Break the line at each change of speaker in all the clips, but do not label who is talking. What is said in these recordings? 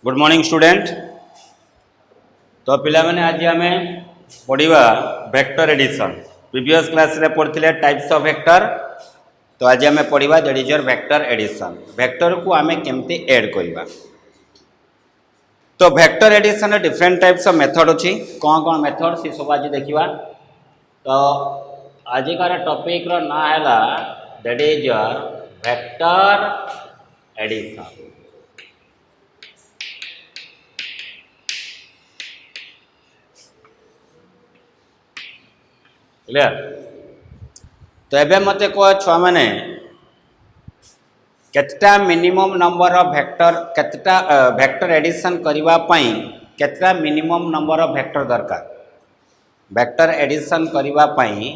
Good morning student. तो पिला माने आज आम पढ़ा वेक्टर एडिशन। प्रीवियस क्लास रे पढ़ते टाइप्स ऑफ वेक्टर। तो आज आम पढ़ा that is your vector addition. Vector को आम केमती ऐड करवा। तो vector addition different types of method अच्छी कौन कौन मेथड सी सब आज देखा। तो आजिकार टॉपिक रो ना है that is your vector addition. Clear. तो एबे मते कह छुआ माने केतटा मिनिमम नंबर ऑफ वेक्टर केतटा वेक्टर एडिशन करबा पई केतटा मिनिमम नंबर ऑफ वेक्टर दरकार। वेक्टर एडिशन करबा पई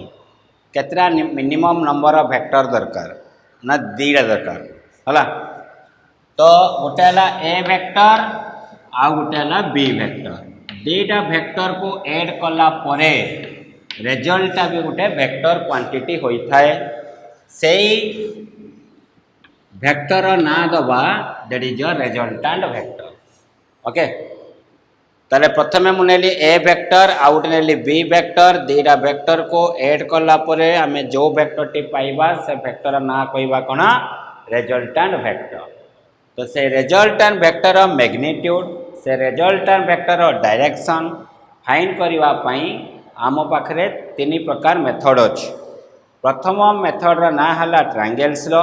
केतटा मिनिमम नंबर ऑफ वेक्टर दरकार ना दीटा दरकार हला। तो गोटे हला ए वेक्टर आ गोटे हला बी वेक्टर। दीटा वेक्टर को ऐड कला परे रिजल्ट भी गोटे वेक्टर क्वांटिटी होता है। सेई वेक्टर ना दबा that is your resultant vector. Okay. ताले प्रथमे मु नेली ए वेक्टर आउट नेली बी वेक्टर। दीटा वेक्टर को ऐड कला परे आमे जो वेक्टर टी पाइबा से वेक्टर ना कहबा कोन रिजल्टेंट वेक्टर। तो से रिजल्टेंट वेक्टर मैग्नीट्यूड से रिजल्टेंट वेक्टर डायरेक्शन फाइंड करबा पई आम पाखरे तीन प्रकार मेथड अछि। प्रथम मेथड रो ना हला ट्रायंगल्स लॉ।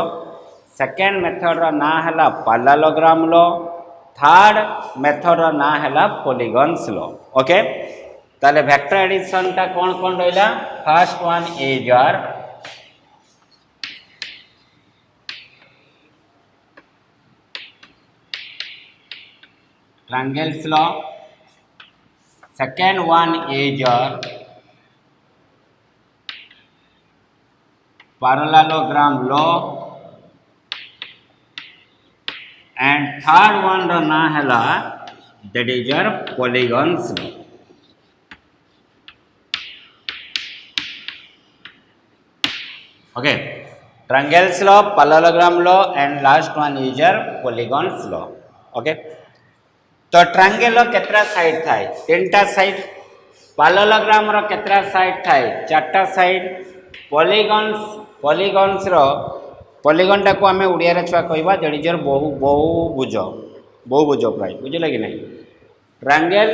सेकेंड मेथड रो ना हला पैरेललोग्राम लॉ। थर्ड मेथड रो ना हला पॉलीगन्स लॉ। ओके। ताले वेक्टर एडिशन ता कौन कौन रहिला। First one is your triangles law. Second one is your parallelogram law and third one रो ना हला that is your polygons law. Okay. Triangles law parallelogram law and last one is your polygons law. Okay. तो triangle रो केतरा side थाए तीनटा side. Parallelogram रो केतरा side थाए चारटा साइड। पॉलीगन्स रो पॉलीगन टा को आमे उड़िया रे छुआ कहबा दैट इज योर बहुभुज प्राय बुझिले कि नहीं। ट्रायंगल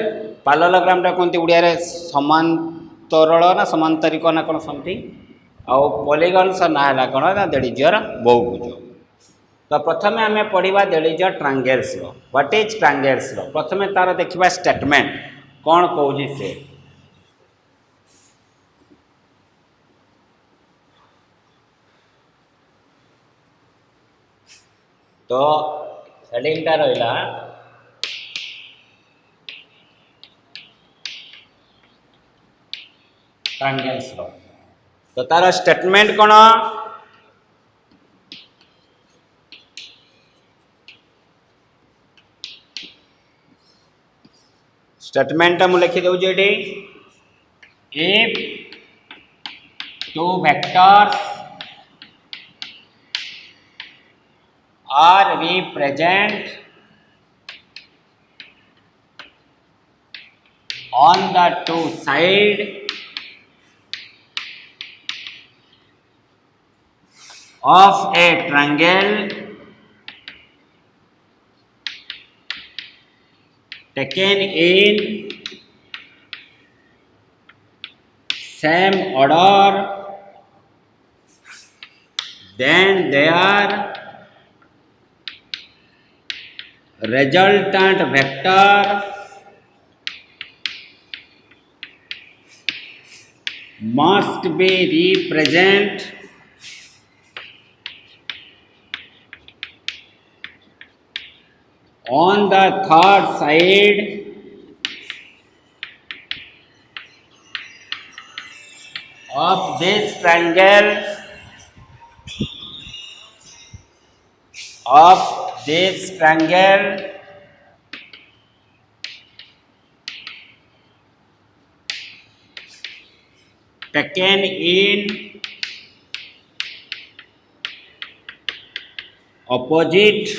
पैरेललोग्राम टा कोनती उड़िया रे समांतरल ना समांतरिक ना कोन समथिंग आउ पॉलीगन्स ना हला कोन ना दैट इज योर बहुभुज। तो प्रथमे आमे पढ़िबा that is your triangles law. What is triangles law प्रथमे तार देखिबा स्टेटमेंट कौन कहूजी से। तो हेडिंग टा रहिला ट्रायंगल्स लॉ। तो तार स्टेटमेंट कौन स्टेटमेंट मु लिखि दउ जेडी if two vectors are represent on the two side of a triangle taken in same order then their resultant vector must be represent on the third side of this triangle taken in opposite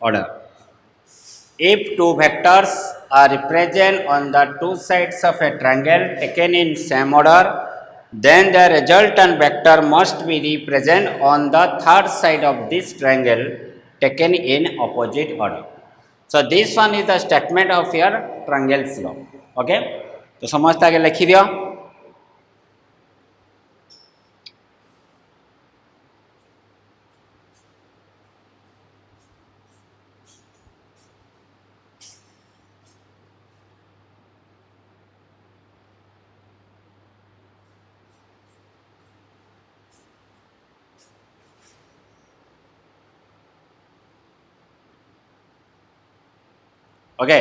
order. If two vectors are present on the two sides of a triangle taken in same order, then the resultant vector must be represented on the third side of this triangle taken in opposite order. So this one is the statement of your triangle's law. Okay? तो समझता आगे लिखी दियो. Okay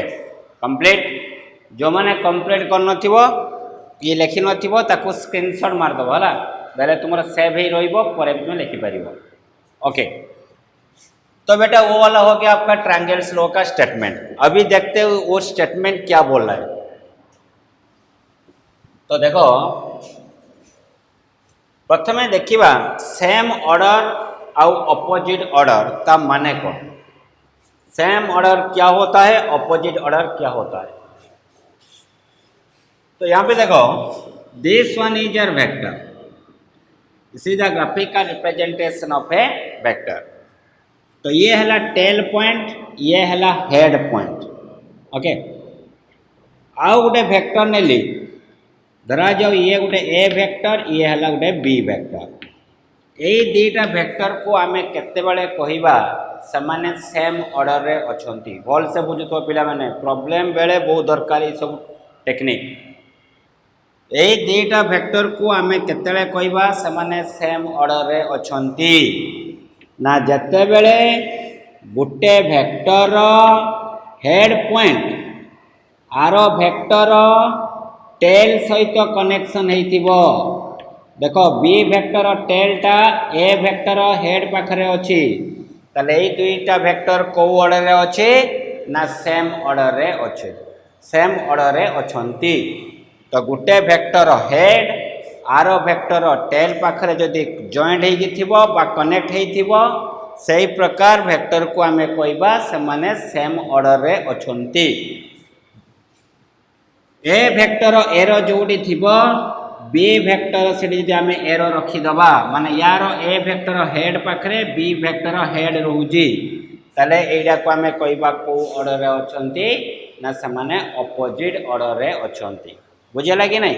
complete जो मैंने complete कर नथिबो ये लिखि नथिबो ताकू स्क्रीनशॉट मार दबो हला बेले तुमरा सेव ही रहइबो परे तुम लिखि परिबो. ओके तो बेटा वो वाला हो गया आपका ट्रायंगल्स लॉ का स्टेटमेंट. अभी देखते हैं वो स्टेटमेंट क्या बोल रहा है. तो देखो प्रथमे देखिबा सेम ऑर्डर आउ अपोजिट ऑर्डर ता माने को. सेम ऑर्डर क्या होता है, अपोजिट ऑर्डर क्या होता है. तो यहाँ पे देखो this one is your vector. This is the graphical representation of A vector. तो ये है टेल पॉइंट, ये है हेड पॉइंट. ओके आउ गोटे वेक्टर ने ली धरा जाओ ये गोटे ए वेक्टर, ये है गोटे बी वेक्टर. यही दुईटा वेक्टर को आमे केते बेले कहिबा समाने सेम ऑर्डर रे अछंती. भल से बुझुतो पिला माने प्रॉब्लम बेले बहुत दरकारी सब टेक्निक. यही दुईटा वेक्टर को आमे केते बेले कहिबा समाने सेम ऑर्डर रे अछंती ना जते बेले गोटे वेक्टर हेड पॉइंट आरो वेक्टर टेल सहित कनेक्शन हेतिबो. देखो बी वेक्टर टेलटा ए वेक्टर हेड पाखरे अछि ताले ए दुईटा वेक्टर को ऑर्डर रे अछि ना सेम ऑर्डर रे अछि. सेम ऑर्डर रे अछंती. तो गोटे वेक्टर हेड आरो वेक्टर टेल पाखरे जदि जॉइंट हेकि थिबो बा कनेक्ट हेथिबो सही प्रकार वेक्टर को आमे कहबा समाने सेम ऑर्डर रे अछंती. ए वेक्टर एरो जोडी थिबो बी वेक्टर से आम एरो रखीदबा माने यार ए वेक्टर हेड पाखरे बी वेक्टर हेड रोजी ताले एटा को आम कहबा को ऑर्डर रे अछंती ना समाने अपोजिट ऑर्डर रे अछंती. बुझला कि नहीं.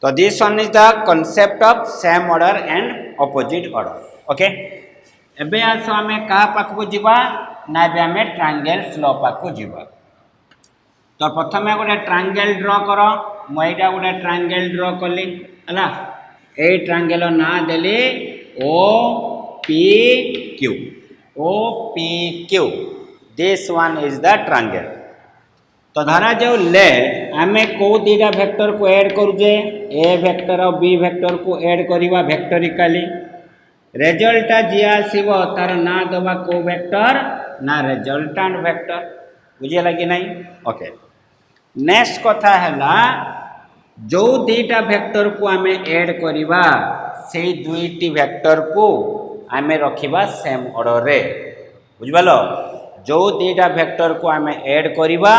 तो this one is the concept of same order and opposite order. Okay एबे आसो आम का पाखको जीवा ना बे आम ट्रायंगल्स लॉ पाखको जीवा. तो प्रथमे गोटे ट्रायंगल ड्रा कर. मुझा गोटे ट्रायंगल ड्रा कली है. ये ट्रायंगल ना देली O P Q. O P Q this one is the triangle. तो धरा जाओ ले आम कौ दीटा वेक्टर को ऐड करुचे ए वेक्टर और बी वेक्टर को ऐड करवा वेक्टरिकाली. रिजल्ट जी आसो तार ना दबा को वेक्टर ना रिजल्टांट वेक्टर. बुझेगा कि नहीं. ओके नेक्स्ट कथा है जो दुईटा वेक्टर को आम ऐड करवा से दुईटी वेक्टर को आम रखा सेम ऑर्डर रे. बुझिपाल जो दुईटा वेक्टर को आम ऐड करवा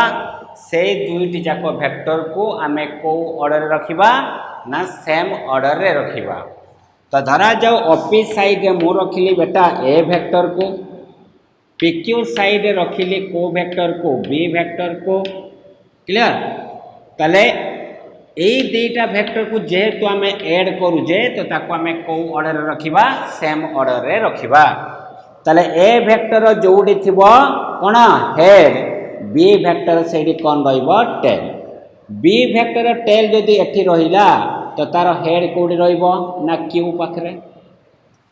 से दुईटी जाक वेक्टर को आम को ऑर्डर रखा ना सेम ऑर्डर रे रखा. तो धरा जाओ ऑफिस साइड रे मु रखिली बेटा ए वेक्टर को, PQ साइड रे रखिली को वेक्टर को बी वेक्टर को. क्लियर. ताले यही दुईटा वेक्टर को जेहेतु आम ऐड करुचे तो ताको आम को ऑर्डर रखा सेम ऑर्डर रे रखा. ताले ए वेक्टर जोड़ी थिबो कोन हेड, बी वेक्टर सेठी कोन रहइबो टेल. बी वेक्टर टेल जदि एठी रहिला तो तार हेड कोडी रहइबो ना क्यू पाखरे.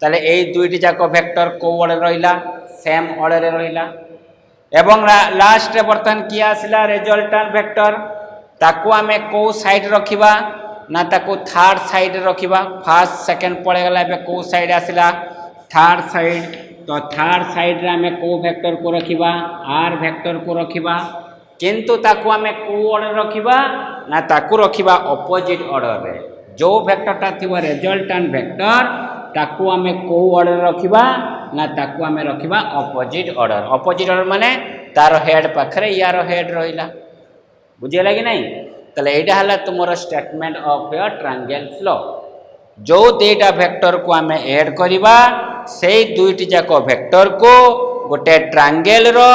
ताले एई दुईटी जाक वेक्टर को ऑर्डर रहिला सेम ऑर्डर रे रहिला. एवं लास्ट बर्तन की आसला रिजल्टेंट वेक्टर ताकू आम को साइड रखा ना ताकू थर्ड साइड रखा. फर्स्ट सेकंड पड़ेगा ए कौ साइड आसला थर्ड साइड. तो थर्ड साइड रे आम को वेक्टर को रखा आर वेक्टर को रखा किंतु ताकू आम को ऑर्डर रखा ना ताकू रखा अपोजिट ऑर्डर रे. जो वेक्टरटा थी रिजल्टेंट वेक्टर ताकू आम को ऑर्डर रखा ना ताकू आमे रखिबा अपोजिट ऑर्डर। अपोजिट ऑर्डर माने तार हेड पाखरे यार हेड रहिला। बुझियला कि नहीं? तले एटा हला तुमर statement of your triangles law. जो दुईटा वेक्टर को आमे ऐड करिबा से दुईटी जाक वेक्टर को गोटे ट्रायंगल रो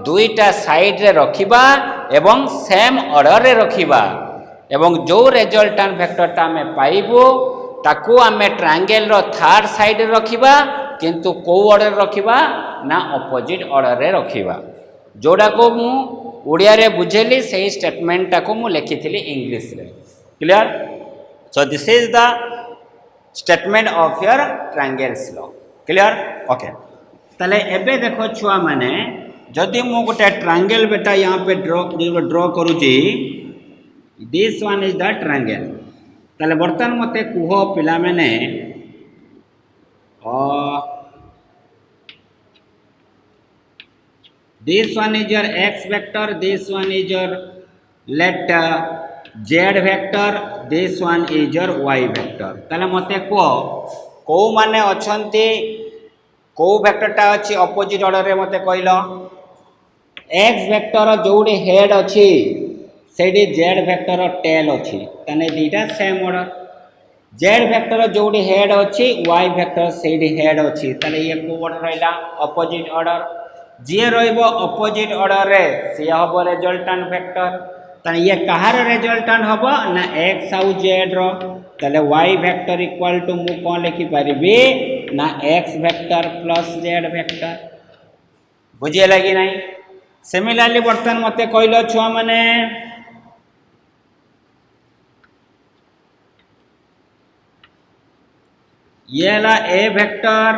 दुईटा साइड रे रखिबा एवं सेम ऑर्डर रे रखिबा एवं जो रिजल्टेंट वेक्टर ता आमे पाइबो ताकू आमे ट्रायंगल रो थर्ड साइड रे रखिबा किंतु को ऑर्डर रखिबा ना अपोजिट ऑर्डर रे रखिबा। जोड़ा को मु ओडिया रे बुझेली सही स्टेटमेंट ता को मु लिखिथिली इंग्लिश रे। Clear? So this is the statement of your triangles law. Clear? Okay. तले एबे देखो छुआ माने जदि मु गोटे ट्रायंगल बेटा यहाँ पे ड्रॉ करूची this one is the triangle. तले बर्तन मते कुह पिला माने this one is your x vector, this one is your let z vector, this one is your y vector। ताले मते को माने अछंती को वेक्टर टा अछि अपोजिट ऑर्डर रे मते कहलो x वेक्टर जोडी हेड अछि सेडी z वेक्टर टेल अछि तने दीटा सेम ऑर्डर। z वेक्टर जोडी हेड अछि y वेक्टर सेडी हेड अछि ताले ये को ऑर्डर रहला अपोजिट ऑर्डर। जी रहिबो अपोजिट ऑर्डर रे से हबो रिजल्टेंट वेक्टर। तने ये कहार रिजल्टेंट हबो ना x आउ z रो तले y वेक्टर इक्वल टू मु कोन लिखि परिबे ना x vector plus z vector. बुझिए लगी नहीं? सिमिलरली बर्तन मते कहलो छुआ माने ये हला a वेक्टर,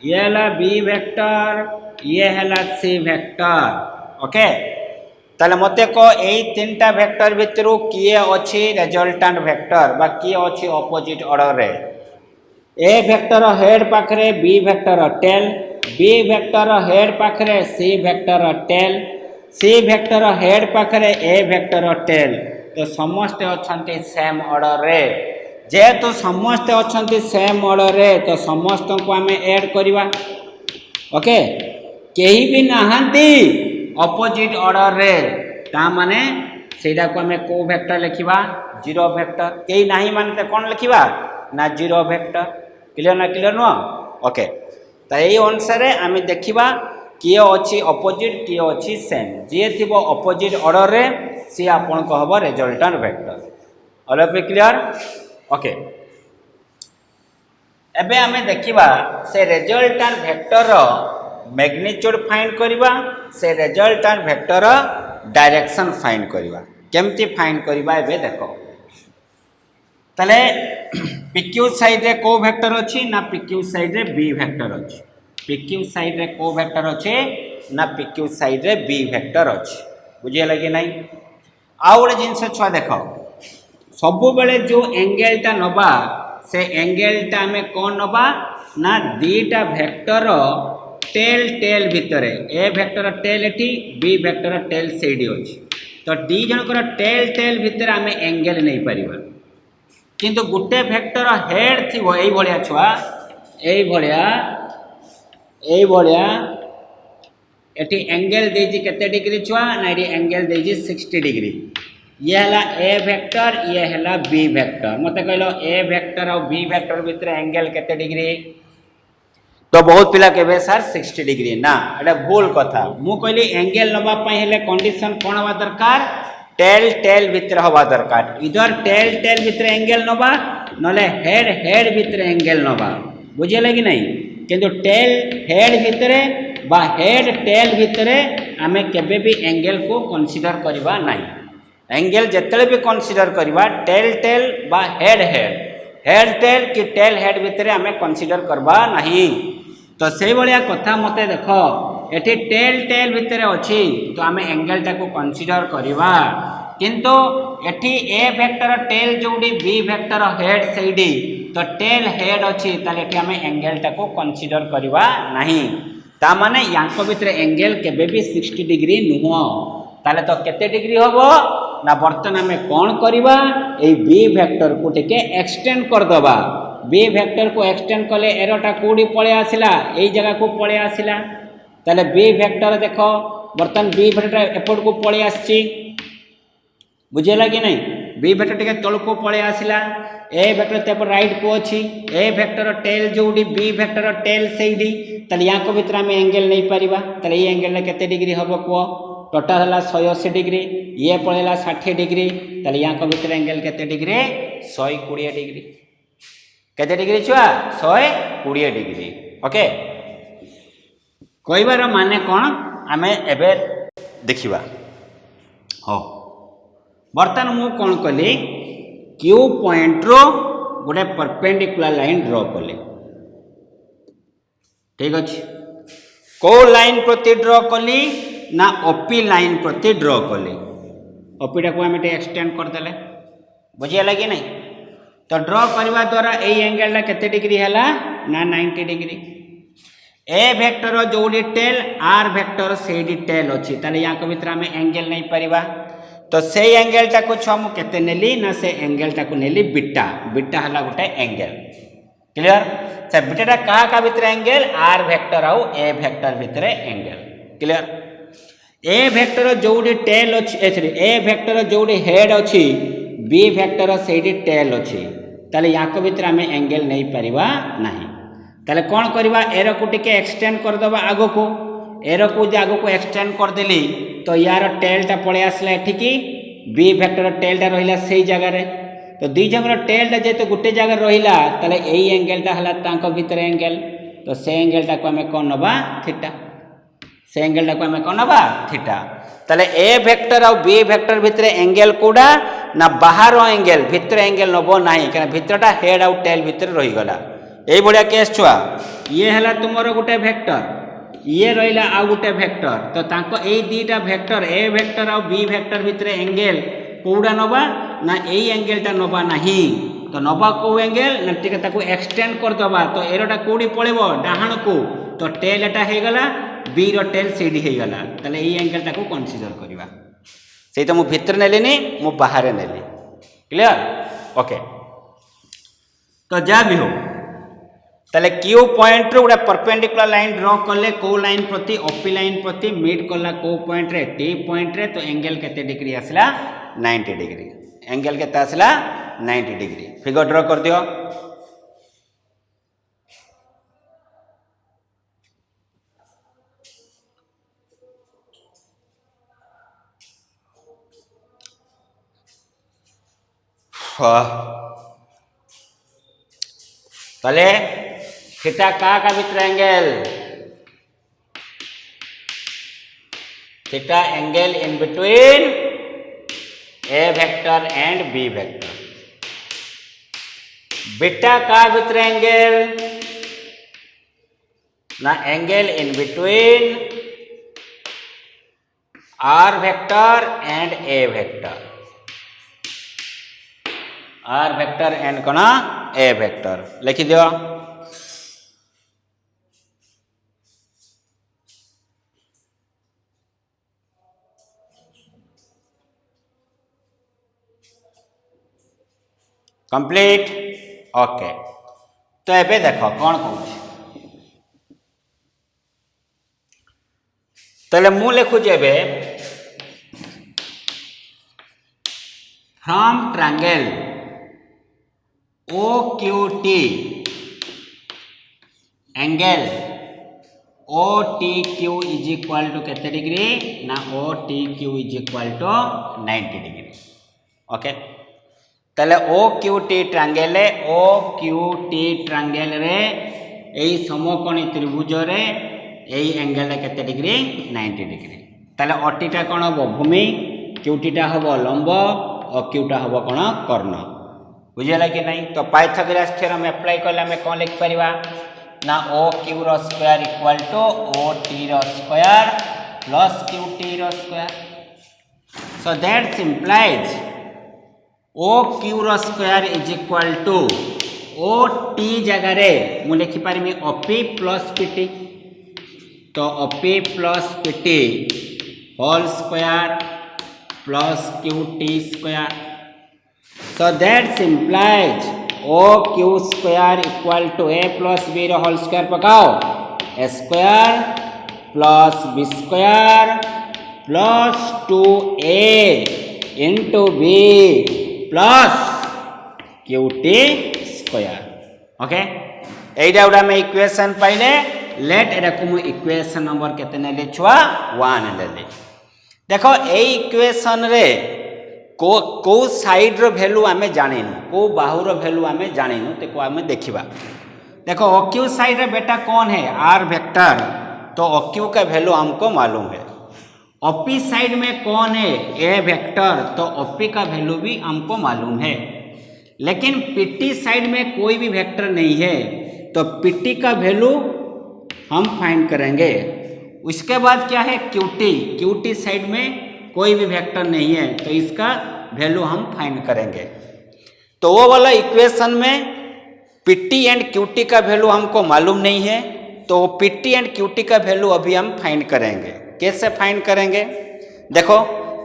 ये हला b वेक्टर, ये हला c वेक्टर। ओके ताले मते को एई तीनटा वेक्टर भितरु किए अछि रिजल्टेंट वेक्टर बा किए अछि अपोजिट ऑर्डर रे। a वेक्टर हेड पाखरे b vector tail, b vector head पाखरे c vector tail, c vector head पाखरे a वेक्टर टेल। तो समस्त अछंती सेम ऑर्डर रे। जेहेतु समस्त अछंती सेम ऑर्डर रे तो समस्त को आमे ऐड करिवा। ओके केही भी नाहंती अपोजिट ऑर्डर रे ता माने सेडा को हमें को वेक्टर लिखिबा जीरो वेक्टर। केही नाही मानते कोन लिखिबा ना जीरो वेक्टर। क्लियर ना क्लियर नो? ओके त एई अनुसार आमे देखिबा किए अछि अपोजिट किए अछि सेम। जे थिबो अपोजिट ऑर्डर रे से आपन को हबो resultant vector. All of clear? Okay एबे आमे देखिबा से रिजल्टेंट वेक्टर रो मैग्नीट्यूड फाइंड करिबा से रिजल्टेंट वेक्टर डायरेक्शन फाइंड करिबा। केमती फाइंड करिबा एबे देखो तले PQ साइड रे को वेक्टर अछि ना PQ साइड रे B वेक्टर अछि। PQ साइड रे को वेक्टर अछि ना PQ साइड रे B वेक्टर अछि। बुझिए लगे नहीं? आ गोटे जिनस छुआ देखो सबु बेले जो एंगल टा नबा से एंगल टा हमें कौन नबा ना दीटा वेक्टर टेल टेल भितरे ए वेक्टर टेल एठी बी वेक्टर टेल सेडी अछि। तो डी जनकर टेल टेल भितरे हमें एंगल नहीं परिबा किंतु गुटे वेक्टर हेड थिबो एई भलिया छुआ एई भलिया एठी एंगल देजी केते डिग्री छुआ ना एठी एंगल देजी 60 डिग्री। ये हला ए वेक्टर ये हला बी वेक्टर। मते कहलो ए वेक्टर और बी वेक्टर भितरे एंगल केते डिग्री तो बहुत पिला केबे सर 60 डिग्री ना एटा भूल कथा। मु कहली एंगल नबा पई हेले कंडीशन कोन हवा दरकार टेल टेल भितरे हवा दरकार। इधर टेल टेल भितरे एंगल नबा नले हेड हेड भितरे एंगल नबा। बुझे लगी नहीं? किंतु टेल हेड भितरे बा हेड टेल भितरे आमे केबे भी एंगल को कंसीडर करबा नहीं। एंगल जेतले भी कंसीडर करबा टेल टेल बा हेड हेड हेड टेल कि टेल हेड भितरे आमे कंसीडर करबा नहीं। तो से भलिया कथा मते देखो एठी टेल टेल भितरे अछि तो आमे एंगल टाको कंसीडर करबा किंतु एठी ए वेक्टर टेल जोडी बी वेक्टर हेड सेडी तो टेल हेड अछि ताले एठी आमे एंगल टाको कंसीडर करबा नहीं। ता माने यांको भितरे एंगल केबे भी 60 डिग्री नुहो ताले तो केते डिग्री होबो ना बर्तन आमे कोन करबा ए बी वेक्टर को टिके एक्सटेंड कर दबा बी वेक्टर को एक्सटेंड कले एरोटा कौड़ी पड़े आसला यही जगह को पड़े आसला ताले बी वेक्टर देख बर्तमान बी वेक्टर एपट को पड़े आसी बुझेगा कि नहीं बी वेक्टर टे तल को पड़े आसला ए वेक्टर तेपर राइट को अच्छी ए वेक्टर टेल जो बी वेक्टर टेल से या भितर आम एंगल नहीं पारिबा ताले ये एंगल केते डिग्री हम कह टोटाल है 180 डिग्री ये पड़ेगा 60 डिग्री ताले या भितर एंगल केते डिग्री 120 डिग्री केते डिग्री छुआ 120 डिग्री ओके कहबार माने कौन आम एबे देखिबा हो बर्तमान मु कौन कली क्यू पॉइंट रो गोटे परपेंडिकुलर लाइन ड्रॉ कली ठीक अच्छे कौ लाइन प्रति ड्रॉ कली ना ओपी लाइन प्रति ड्रॉ कली ओपीटा को आम एक्सटेंड करदे बुझीगला कि नहीं तो ड्रॉ करने द्वारा यही एंगलटा केते डिग्री है ना 90 डिग्री ए वेक्टर जोड़ी टेल आर वेक्टर से टेल अच्छी ताले या भितर आम एंगल नहीं पारिबा तो से एंगलटा को छुआ मुझे नेली ना से एंगलटा को नेली बीटा बीटा है गोटे एंगल क्लियर से बीटाटा क्या भितर एंगल आर वेक्टर आउ ए वेक्टर भितर एंगल क्लियर ए वेक्टर जोड़ी टेल अच्छी ए वेक्टर जोड़ी हेड अच्छी बी वेक्टर से टेल अच्छी ताले या भितर आम एंगल नहीं पारिबा नहीं ताले कौन करवा एर को टिके एक्सटेंड करदे आग को एर को आग को एक्सटेंड करदेली तो यार टेलटा पड़े आसला एठिकी बी वेक्टर टेलटा रहिला से जगार तो दी जगह टेलटा जेहेतु गोटे जगह रहिला ताले यही एंगलटा है तांको भितर एंगल तो से एंगलटा को आम कौन नबा थीटा से एंगलटा को आम कौन नबा थीटा ताले ए वेक्टर और बी वेक्टर भितर एंगल कोडा ना बाहर एंगल भितर एंगल नब ना क्या भितरटा हेड आउ टेल भितर रहीगला यही बढ़िया केस छुआ ये है तुमर गोटे वेक्टर ये रहा आउ गोटे वेक्टर तो तांको ए दीटा वेक्टर ए वेक्टर और बी वेक्टर भितर एंगल कौड़ा नबा ना यही एंगलटा नबा नहीं तो नबा कौ एंगल ना टिके ताको एक्सटेंड करदबा तो एरोटा कौड़ी पड़ेबो डाहाण को तो टेल एटा हो गला बी रो टेल सीडी हो गला ताले यही एंगलटा को कंसीडर करबा से तो मु भितर नेलेनी मु बाहर नेली क्लियर ओके तो जा भी हो ताले क्यू पॉइंट रो गोटे परपेंडिकुलर लाइन ड्रॉ कले को लाइन प्रति ओपी लाइन प्रति मीट कला को पॉइंट रे टी पॉइंट रे तो एंगल केते डिग्री आसला 90 डिग्री एंगल केते आसला 90 डिग्री फिगर ड्रॉ कर दियो ताले थीटा का भितर angle theta angle in between A vector and B vector beta का भितर एंगल ना angle in between R vector and A vector R vector and कौन ए वेक्टर लिखी दियो कंप्लीट ओके तो एबे देखो कौन कहूँ ताले मु लिखुचे एबे from triangle OQT angle OTQ is equal to केते डिग्री ना OTQ is equal to 90 degree okay ताले OQT ट्रायंगल रे एई समकोणी त्रिभुज रे एई एंगल केते डिग्री 90 डिग्री ताले OT टा कोन हो भूमि QT टा हो लंब और Q टा हो कोन कर्ण बुझेला कि नहीं तो पाइथागोरस थ्योरम अप्लाई कले हमें कौन लिख परिबा ना OQ रो स्क्वायर इक्वल टू OT रो स्क्वायर प्लस QT रो square so that implies OQ रो square is equal to OT जगह रे मु लिखि पारिमी OP प्लस PT तो OP plus PT whole square plus QT square so that implies O Q square equal to A plus B whole square पकाओ, A square plus B square plus 2a into B plus Q T square. Okay, এইটা ওটা আমি equation পাইলে late এরকম equation number কেতে নেলি ছুয়া 1 নেলি। দেখো এই equation রে को साइड रो वैल्यू आमे जानिनु, को बाहुर वैल्यू आमे जानिनु, तो आमे देखिबा। देखो ओक्यू साइड रे बेटा कौन है, आर वेक्टर, तो ओक्यू का वैल्यू हमको मालूम है। ओपी साइड में कौन है, ए वेक्टर, तो ओपी का वैल्यू भी हमको मालूम है। लेकिन पीटी साइड में कोई भी वेक्टर नहीं है, तो पीटी का वैल्यू हम फाइंड करेंगे। उसके बाद क्या है, क्यूटी, क्यूटी साइड में कोई भी वेक्टर नहीं है, तो इसका वैल्यू हम फाइंड करेंगे। तो वो वाला इक्वेशन में पीटी एंड क्यूटी का वैल्यू हमको मालूम नहीं है, तो पीटी एंड क्यूटी का वैल्यू अभी हम फाइंड करेंगे। कैसे फाइंड करेंगे, देखो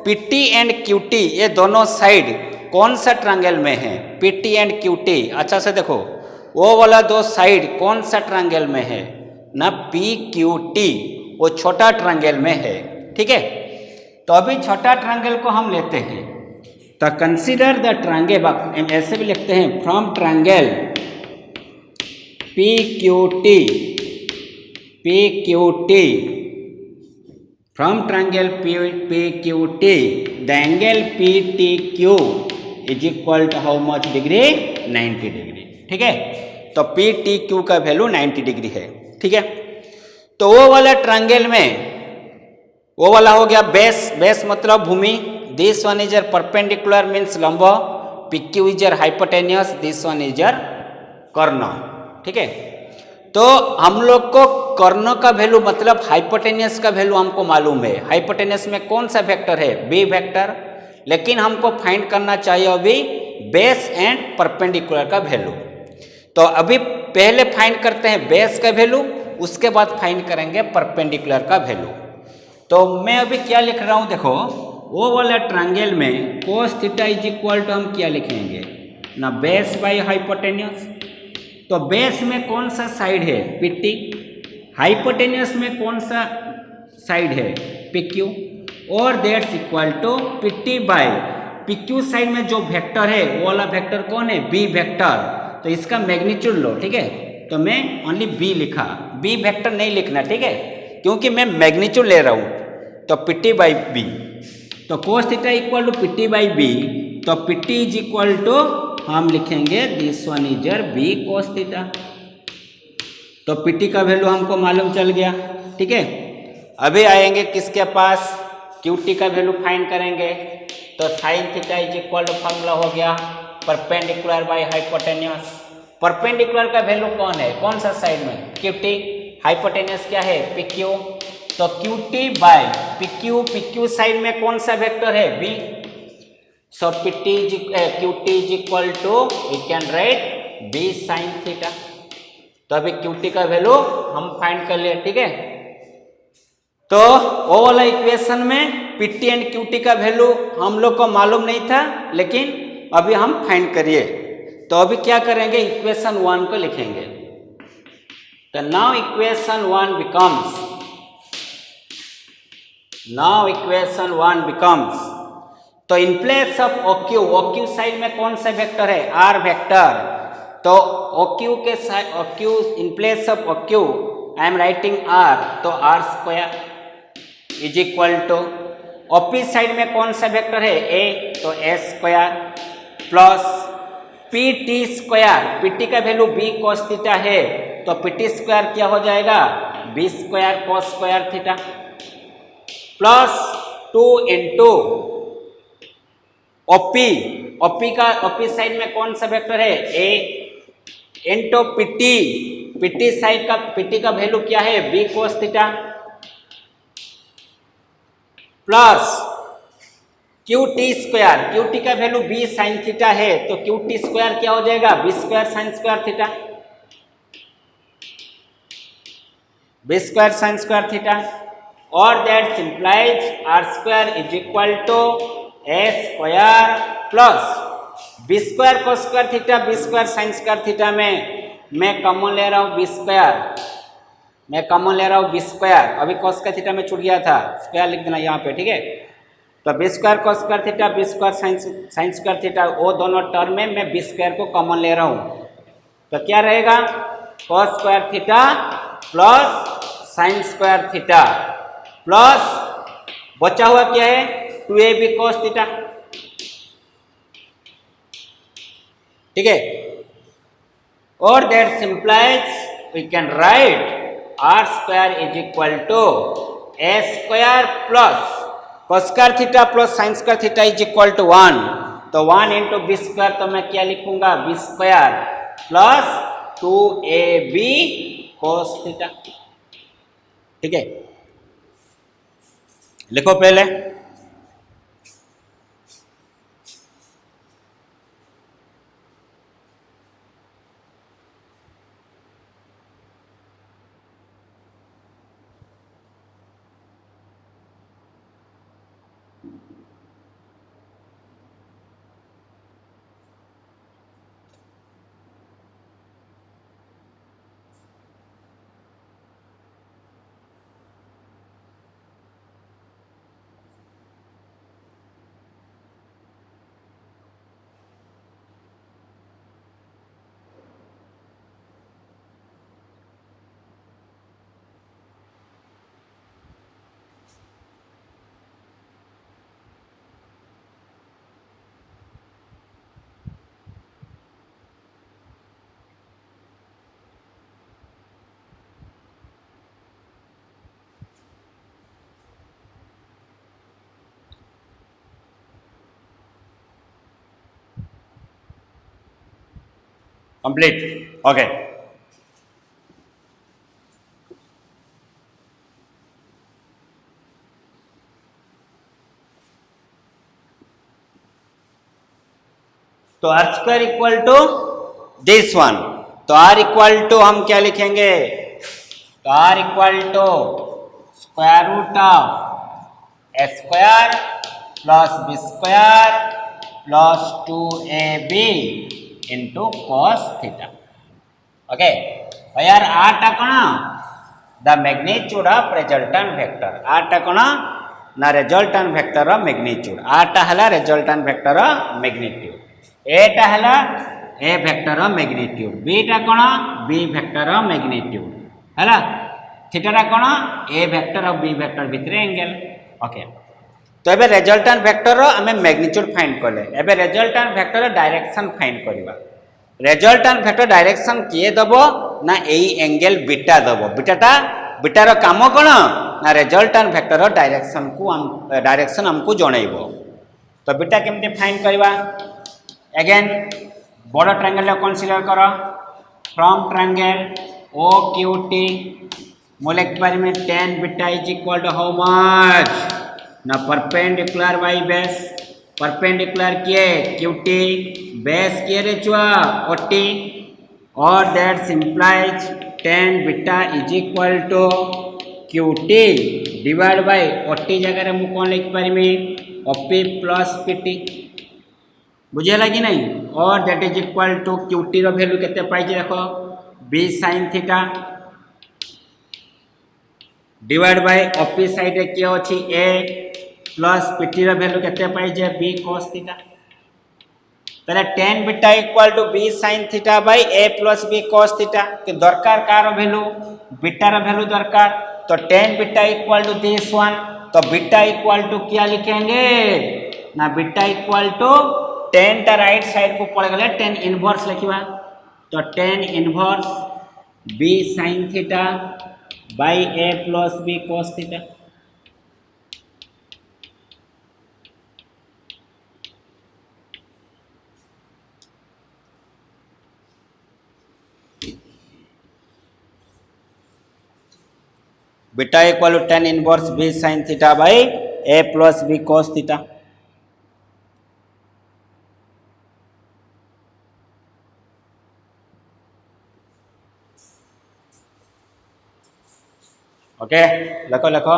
पीटी एंड क्यूटी ये दोनों साइड कौन सा ट्रायंगल में है, पीटी एंड क्यूटी। अच्छा से देखो वो वाला दो साइड कौन सा ट्रायंगल में है ना, पी क्यू टी, वो छोटा ट्रायंगल में है। ठीक है, तो अभी छोटा ट्रायंगल को हम लेते हैं, तो कंसीडर द ट्रायंगल, ऐसे भी लिखते हैं from triangle P Q T, P Q T, from triangle P Q T the angle P T Q is equal to how much degree, 90 degree. ठीक है, तो पी टी क्यू का value 90 degree है। ठीक है, तो वो वाला ट्रायंगल में वो वाला हो गया बेस, बेस मतलब भूमि, this one is your perpendicular means लंब, P Q is your hypotenuse, this one is your कर्ण। ठीक है, तो हम लोग को कर्ण का वैल्यू मतलब हाइपोटेनियस का वैल्यू हमको मालूम है। हाइपोटेनियस में कौन सा वेक्टर है, बी वेक्टर, लेकिन हमको फाइंड करना चाहिए अभी बेस एंड परपेंडिकुलर का वैल्यू। तो अभी पहले फाइंड करते हैं बेस का वैल्यू, उसके बाद फाइंड करेंगे परपेंडिकुलर का वैल्यू। तो मैं अभी क्या लिख रहा हूँ, देखो वो वाला ट्रायंगल में cos theta is equal to हम क्या लिखेंगे ना, बेस बाई हाइपोटेनियस। तो बेस में कौन सा साइड है, पीटी, हाइपोटेनियस में कौन सा साइड है, पीक्यू, और that's equal to PT by PQ side में जो वेक्टर है वो वाला वेक्टर कौन है, बी वेक्टर, तो इसका मैग्नीट्यूड लो। ठीक है, तो मैं ओनली बी लिखा, बी वेक्टर नहीं लिखना, ठीक है, क्योंकि मैं मैग्नीट्यूड ले रहा हूँ। तो पीटी बाई बी, तो cos theta equal to PT by B, तो पीटी इज इक्वल टू हम लिखेंगे this one is your B cos theta. तो पीटी का वैल्यू हमको मालूम चल गया। ठीक है, अभी आएंगे किसके पास, क्यूटी का वैल्यू फाइंड करेंगे। तो sine theta is equal to formula हो गया परपेंडिकुलर बाई हाइपोटेनियस। परपेंडिकुलर का वैल्यू कौन है, कौन सा साइड में, क्यूटी, हाइपोटेनियस क्या है, पीक्यू, तो QT by PQ, PQ side में कौन सा वेक्टर है, B, so PT QT is equal to we can write B sine theta. तो अभी क्यूटी का वैल्यू हम फाइंड कर लिए। ठीक है, तो वो वाला इक्वेशन में पीटी एंड क्यूटी का वैल्यू हम लोग को मालूम नहीं था, लेकिन अभी हम फाइंड करिए। तो अभी क्या करेंगे, इक्वेशन 1 को लिखेंगे। तो now equation 1 becomes, now equation 1 becomes, तो in place of OQ, OQ side में कौन सा वेक्टर है, R वेक्टर, तो OQ के side, OQ in place of OQ I am writing R, तो R square is equal to OP side में कौन सा वेक्टर है, A, तो A square plus PT square, PT का वैल्यू B cos थीटा है, तो PT स्क्वायर क्या हो जाएगा, B square cos square theta plus 2 into OP, OP side में कौन सा वेक्टर है, A, इंटू PT साइड का, PT का वैल्यू क्या है, B cos थीटा प्लस QT स्क्वायर, QT का वैल्यू B साइन थीटा है, तो QT स्क्वायर क्या हो जाएगा, B square sine square theta, B square sine square theta, और that implies R square is equal to A square plus B square cos square theta B square sine square theta में मैं common ले रहा हूँ B square, मैं common ले रहा हूँ बी स्क्वायर, अभी cos स्क्वायर थीटा में छूट गया था, स्क्वायर लिख देना यहाँ पे, ठीक है। तो B square cos square theta B square sine square theta वो दोनों टर्म में मैं बी स्क्वायर को कॉमन ले रहा हूँ, तो क्या रहेगा cos square theta plus sine square theta plus बचा हुआ क्या है 2ab cos थीटा, ठीक है। और that simplifies we can write R square is equal to A square plus cos square theta plus sine square theta is equal to 1, तो 1 into B square, तो मैं क्या लिखूंगा B square plus 2ab cos theta, ठीक है। लिखो पहले, complete, okay. तो R square equal to this one, तो आर इक्वल टू हम क्या लिखेंगे, तो R equal to square root of A square plus B square plus 2ab into cos theta, okay. यार आटा कौन the magnitude of resultant vector, आटा कौन ना रिजल्टेंट वेक्टर मैग्नीट्यूड, आटा है रिजल्टेंट वेक्टर मैग्नीट्यूड, एटा है ए वेक्टर मैग्नीट्यूड, बीटा कौन बी वेक्टर मैग्नीट्यूड है, थीटा कौन ए वेक्टर और बी वेक्टर भितर एंगल, ओके। तो एबे रिजल्टेंट वेक्टर आमे मैग्नीट्यूड फाइंड कले, एबे रिजल्टेंट वेक्टर डायरेक्शन फाइंड करबा, रिजल्टेंट वेक्टर डायरेक्शन किए दबो ना एई एंगल बीटा दबो, बीटार काम कौन ना रिजल्टेंट वेक्टर डायरेक्शन हमको जनइबो, तो बीटा केमती फाइंड करबा, अगेन बड़ ट्रायंगल कंसीडर कर, from triangle O Q T मु लिख पारि में tan beta is equal to how much ना परपेंडिकुलर बाय बेस, परपेंडिकुलर किए क्यूटी बेस किए रे छुआ ओटी, और that simplifies tan beta is equal to QT divide by OT जगह मु कौन लिख पारि में ओपी प्लस पीटी, बुझेगा कि नहीं, और that is equal to QT रो वैल्यू केते पाइजे देखो B sine theta divide by OP side रे किए अछि ए प्लस पीटी रो वैल्यू केते पाइजे बी cos थीटा, पहले tan beta equal to B sine theta by A plus B cos theta, कि दरकार कार वैल्यू बीटा रो वैल्यू दरकार, तो tan beta equal to this one, तो बीटा इक्वल टू क्या लिखेंगे ना बीटा इक्वल टू tan टा राइट साइड को पड़ गले tan इनवर्स लिखिबा, तो tan inverse b sin theta by a plus b cos theta, beta equal to tan inverse b sin theta by a plus b cos theta, okay. लिखो लिखो,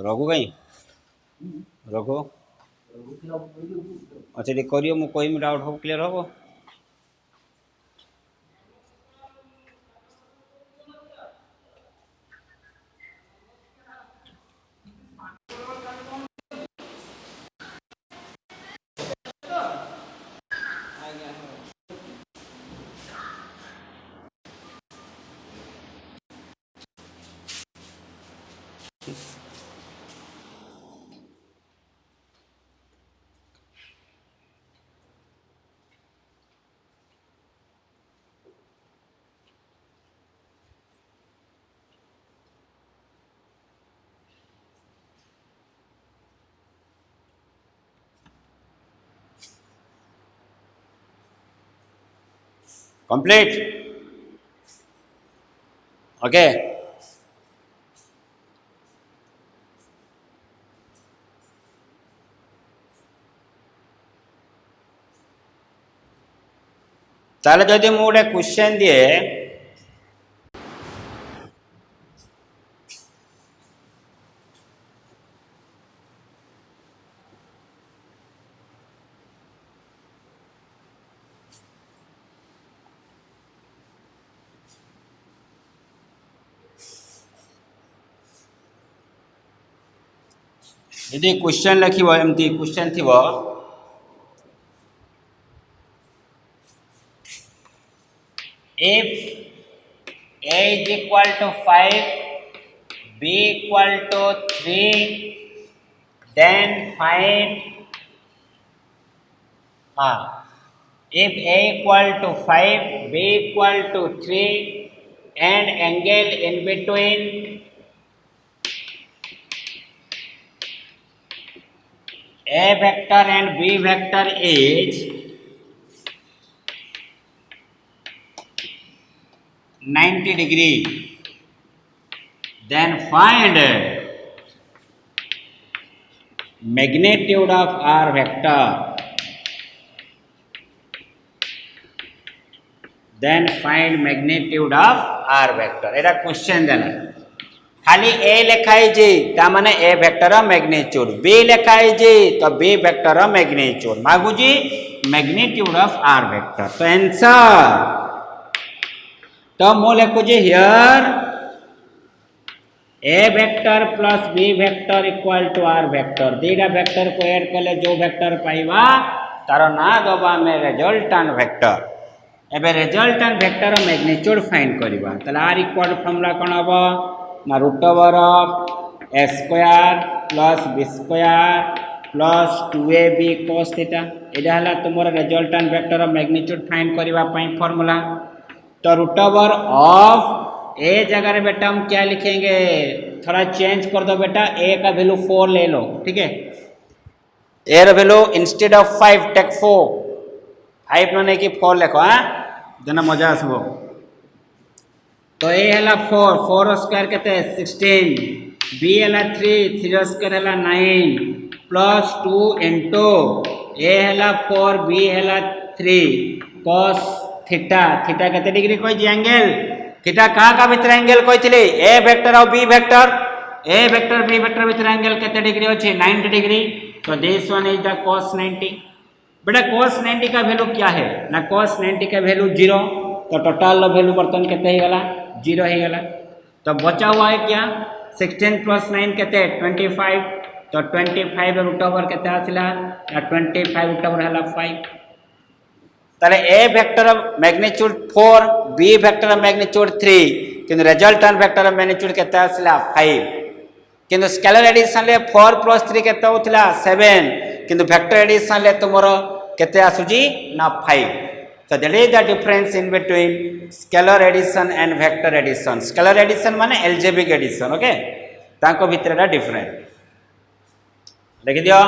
रघु कहीं रघु अच्छा ये करियो मु कोई डाउट हो क्लियर हो कंप्लीट ओके ताले जदि मु गोटे क्वेश्चन दिए यदि क्वेश्चन लिखिबो एमती क्वेश्चन थिबो if a is equal to 5 b equal to 3 then find if a equal to 5 b equal to 3 and angle in between a vector and b vector is 90 degree, then find magnitude of r vector, then find magnitude of r vector. Etah question देना खाली a लिखाई जी ता माने a vector magnitude b लिखाई जी तो b vector magnitude मागु जी मैग्नीट्यूड ऑफ r वेक्टर तो आंसर तो मु लिखु जी here a vector plus b vector equal to r vector दीटा वेक्टर को ऐड कले जो वेक्टर पाइबा तार ना दबा में रिजल्टेंट वेक्टर एबे रिजल्टेंट वेक्टर मैग्नीट्यूड फाइंड करबा तले r इक्वल फॉर्मूला कोन हबो ना root over of a square plus b square plus 2ab cos theta एडा हला तुमरा रिजल्टेंट वेक्टर मैग्नीट्यूड फाइंड करबा पई फार्मूला तो रूट ओवर ऑफ ए जगह रे बेटा हम क्या लिखेंगे थोड़ा चेंज कर दो बेटा ए का वैल्यू 4 ले लो ठीक है ए र वैल्यू इंस्टेड ऑफ 5 टेक 4 5 माने कि 4 लिखो हां देना मजा आसबो तो ए हला 4 4 स्क्वायर केते 16 बी हला 3 3 स्क्वायर हला 9 प्लस 2 इनटू ए हला 4 बी हला 3 cos थीटा थीटा केते डिग्री कोइ जी एंगल थीटा का भीतर एंगल कोइथिले ए वेक्टर और B vector A vector B vector भीतर एंगल केते डिग्री अछि 90 डिग्री तो this one is the cos 90 बेटा cos 90 का वैल्यू क्या है ना cos 90 का वैल्यू 0 तो टोटल वैल्यू बर्तन केते हे गला 0 हे गला तो बचा हुआ है क्या 16 प्लस 9 केते 25 तो 25 रूट ओवर केते आसिला 25 रूट ओवर हला 5 ताले A vector magnitude 4 B vector magnitude 3 किंतु रिजल्टेंट वेक्टर मैग्नीट्यूड केते आसिला 5 किंतु स्केलर एडिशन ले 4 प्लस 3 केते होतिला 7 किंतु वेक्टर एडिशन ले तुमरो केते आसुजी ना 5 so that is the difference in between scalar addition and vector addition scalar addition माने algebraic addition okay ताको भितरटा डिफरेंट लिख दियो